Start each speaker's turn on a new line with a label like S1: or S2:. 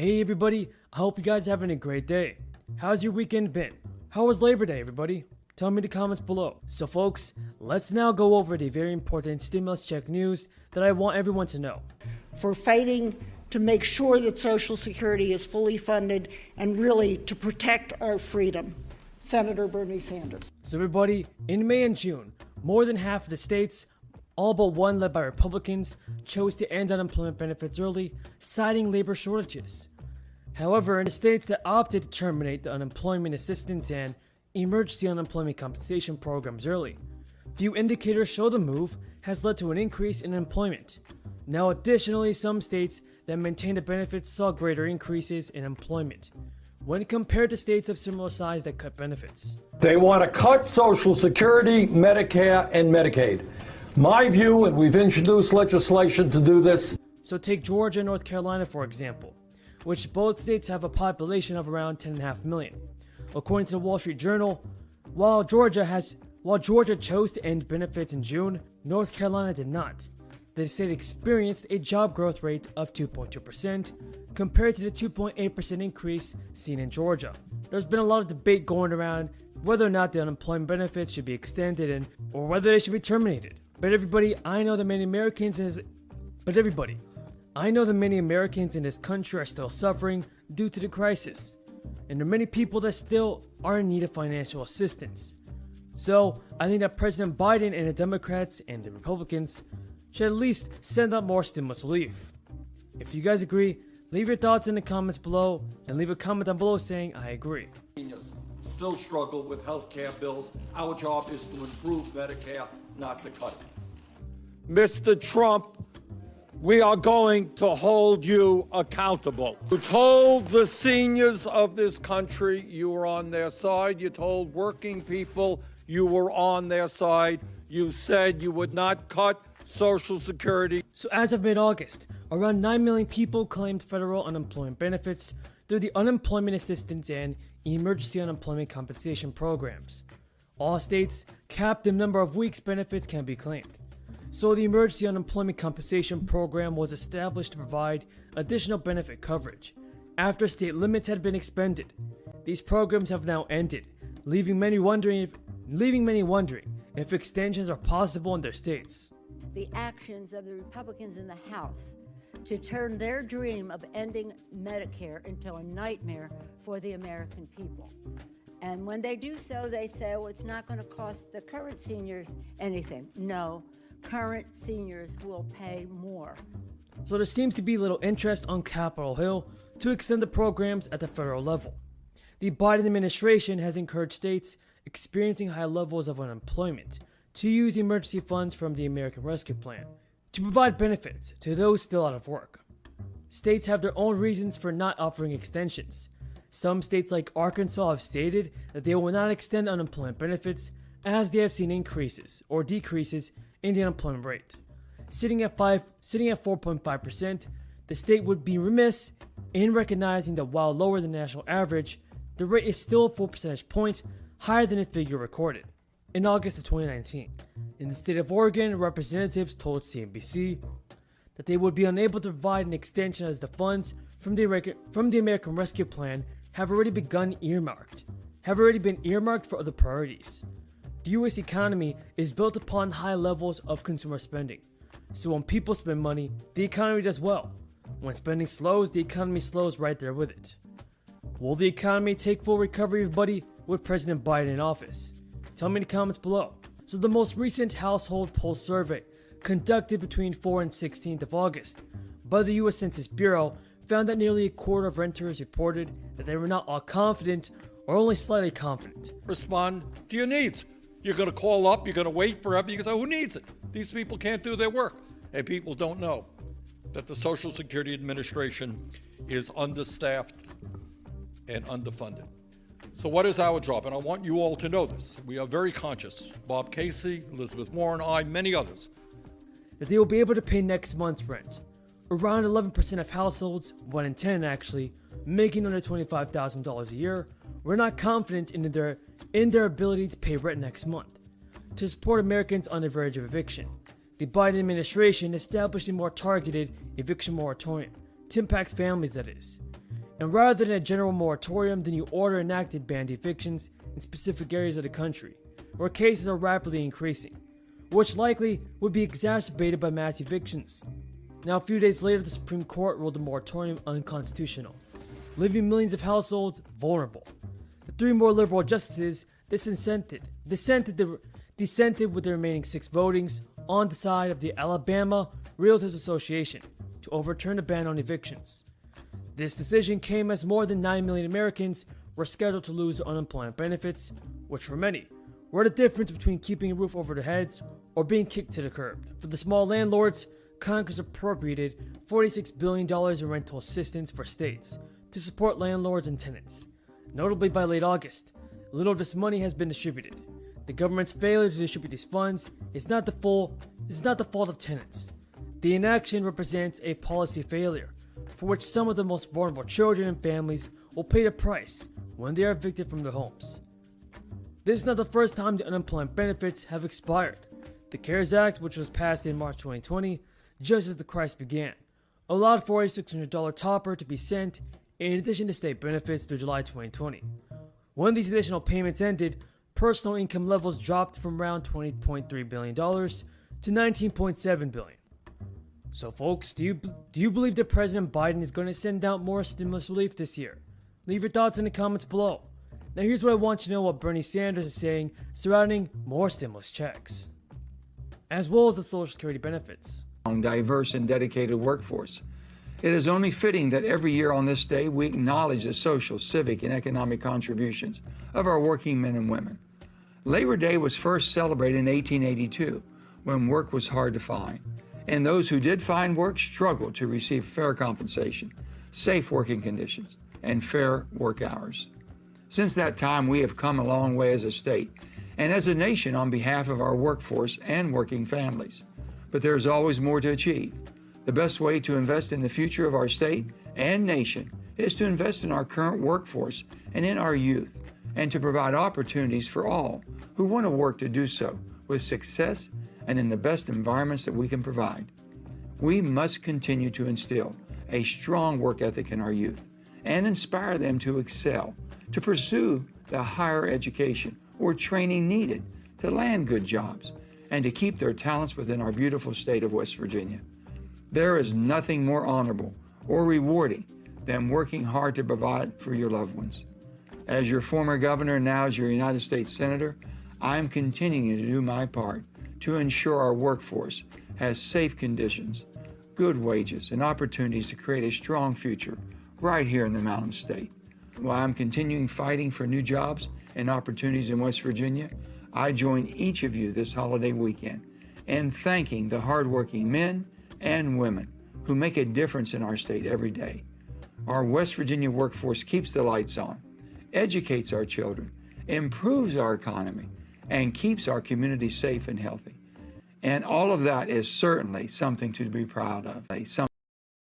S1: Hey everybody, I hope you guys are having a great day. How's your weekend been? How was Labor Day, everybody? Tell me in the comments below. So folks, let's now go over the very important stimulus check news that I want everyone to know.
S2: For fighting to make sure that Social Security is fully funded and really to protect our freedom. Senator Bernie Sanders.
S1: So everybody, in May and June, more than half of the states, all but one led by Republicans, chose to end unemployment benefits early, citing labor shortages. However, in the states that opted to terminate the unemployment assistance and emergency unemployment compensation programs early, few indicators show the move has led to an increase in employment. Now additionally, some states that maintained the benefits saw greater increases in employment when compared to states of similar size that cut benefits.
S3: They want to cut Social Security, Medicare, and Medicaid. My view, and we've introduced legislation to do this.
S1: So take Georgia and North Carolina for example, which both states have a population of around 10.5 million. According to the Wall Street Journal, while Georgia chose to end benefits in June, North Carolina did not. The state experienced a job growth rate of 2.2% compared to the 2.8% increase seen in Georgia. There's been a lot of debate going around whether or not the unemployment benefits should be extended or whether they should be terminated. But everybody, I know that many Americans in this country are still suffering due to the crisis, and there are many people that still are in need of financial assistance. So I think that President Biden and the Democrats and the Republicans should at least send out more stimulus relief. If you guys agree, leave your thoughts in the comments below and leave a comment down below saying I agree.
S3: Still struggle with health care bills. Our job is to improve Medicare, not to cut it. Mr. Trump, we are going to hold you accountable. You told the seniors of this country you were on their side. You told working people you were on their side. You said you would not cut Social Security.
S1: So as of mid-August, around 9 million people claimed federal unemployment benefits through the unemployment assistance and emergency unemployment compensation programs. All states capped the number of weeks benefits can be claimed. So the emergency unemployment compensation program was established to provide additional benefit coverage after state limits had been expended. These programs have now ended, leaving many wondering if extensions are possible in their states.
S4: The actions of the Republicans in the House to turn their dream of ending Medicare into a nightmare for the American people. And when they do so, they say, well, it's not going to cost the current seniors anything. No, current seniors will pay more.
S1: So there seems to be little interest on Capitol Hill to extend the programs at the federal level. The Biden administration has encouraged states experiencing high levels of unemployment to use emergency funds from the American Rescue Plan to provide benefits to those still out of work. States have their own reasons for not offering extensions. Some states like Arkansas have stated that they will not extend unemployment benefits as they have seen increases or decreases in the unemployment rate. Sitting at 4.5%, the state would be remiss in recognizing that while lower than the national average, the rate is still 4 percentage points higher than the figure recorded in August of 2019. In the state of Oregon, representatives told CNBC that they would be unable to provide an extension as the funds from the American Rescue Plan have already been earmarked for other priorities. The U.S. economy is built upon high levels of consumer spending. So when people spend money, the economy does well. When spending slows, the economy slows right there with it. Will the economy take full recovery, everybody, with President Biden in office? Tell me in the comments below. So the most recent household poll survey conducted between 4th and 16th of August by the U.S. Census Bureau found that nearly a quarter of renters reported that they were not all confident or only slightly confident.
S3: Respond to your needs. You're going to call up, you're going to wait forever, you're going to say, who needs it? These people can't do their work. And people don't know that the Social Security Administration is understaffed and underfunded. So what is our job? And I want you all to know this. We are very conscious, Bob Casey, Elizabeth Warren, I, many others,
S1: that they will be able to pay next month's rent. Around 11% of households, 1 in 10 actually, making under $25,000 a year, were not confident in their ability to pay rent next month. To support Americans on the verge of eviction, the Biden administration established a more targeted eviction moratorium to impact families, that is. And rather than a general moratorium, the new order enacted banned evictions in specific areas of the country, where cases are rapidly increasing, which likely would be exacerbated by mass evictions. Now, a few days later, the Supreme Court ruled the moratorium unconstitutional, leaving millions of households vulnerable. The three more liberal justices dissented with the remaining 6 votings on the side of the Alabama Realtors Association to overturn the ban on evictions. This decision came as more than 9 million Americans were scheduled to lose their unemployment benefits, which for many were the difference between keeping a roof over their heads or being kicked to the curb. For the small landlords, Congress appropriated $46 billion in rental assistance for states to support landlords and tenants. Notably, by late August, little of this money has been distributed. The government's failure to distribute these funds is not the fault of tenants. The inaction represents a policy failure for which some of the most vulnerable children and families will pay the price when they are evicted from their homes. This is not the first time the unemployment benefits have expired. The CARES Act, which was passed in March 2020, just as the crisis began, allowed for a $600 topper to be sent in addition to state benefits through July 2020. When these additional payments ended, personal income levels dropped from around $20.3 billion to $19.7 billion. So folks, do you believe that President Biden is going to send out more stimulus relief this year? Leave your thoughts in the comments below. Now here's what I want you to know what Bernie Sanders is saying surrounding more stimulus checks, as well as the Social Security benefits.
S5: Diverse and dedicated workforce. It is only fitting that every year on this day we acknowledge the social, civic, and economic contributions of our working men and women. Labor Day was first celebrated in 1882, when work was hard to find, and those who did find work struggled to receive fair compensation, safe working conditions, and fair work hours. Since that time, we have come a long way as a state and as a nation on behalf of our workforce and working families. But there is always more to achieve. The best way to invest in the future of our state and nation is to invest in our current workforce and in our youth, and to provide opportunities for all who want to work to do so with success and in the best environments that we can provide. We must continue to instill a strong work ethic in our youth and inspire them to excel, to pursue the higher education or training needed to land good jobs and to keep their talents within our beautiful state of West Virginia. There is nothing more honorable or rewarding than working hard to provide for your loved ones. As your former governor and now as your United States Senator, I am continuing to do my part to ensure our workforce has safe conditions, good wages, and opportunities to create a strong future right here in the Mountain State. While I'm continuing fighting for new jobs and opportunities in West Virginia, I join each of you this holiday weekend in thanking the hardworking men and women who make a difference in our state every day. Our West Virginia workforce keeps the lights on, educates our children, improves our economy, and keeps our community safe and healthy. And all of that is certainly something to be proud of.